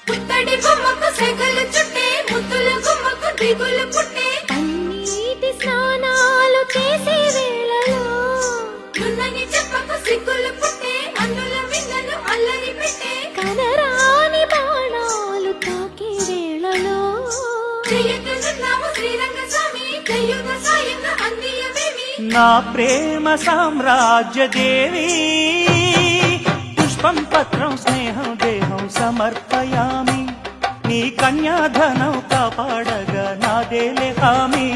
పుత్తడి బొమ్మకు సెగలు చుట్టే ముద్దుల గుమ్మకు దిగులు పుట్టే అన్నిటి స్నానాలు చేసే వేళలో నున్నని చెప్పకు సిగ్గులు పుట్టే అన్నుల మిన్నలు అల్లరి పెట్టే కనరాని బాణాలు తాకే వేళలో చెయ్యకున్నాము శ్రీరంగ స్వామి చెయ్యుగ సాయుగ అందియమేమి నా ప్రేమ సామ్రాజ్య దేవి పుష్పం పత్రం స్నేహం దేహం సమర్పయామి నీ కన్యాధనం కాపాడగా నాదేలే హామీ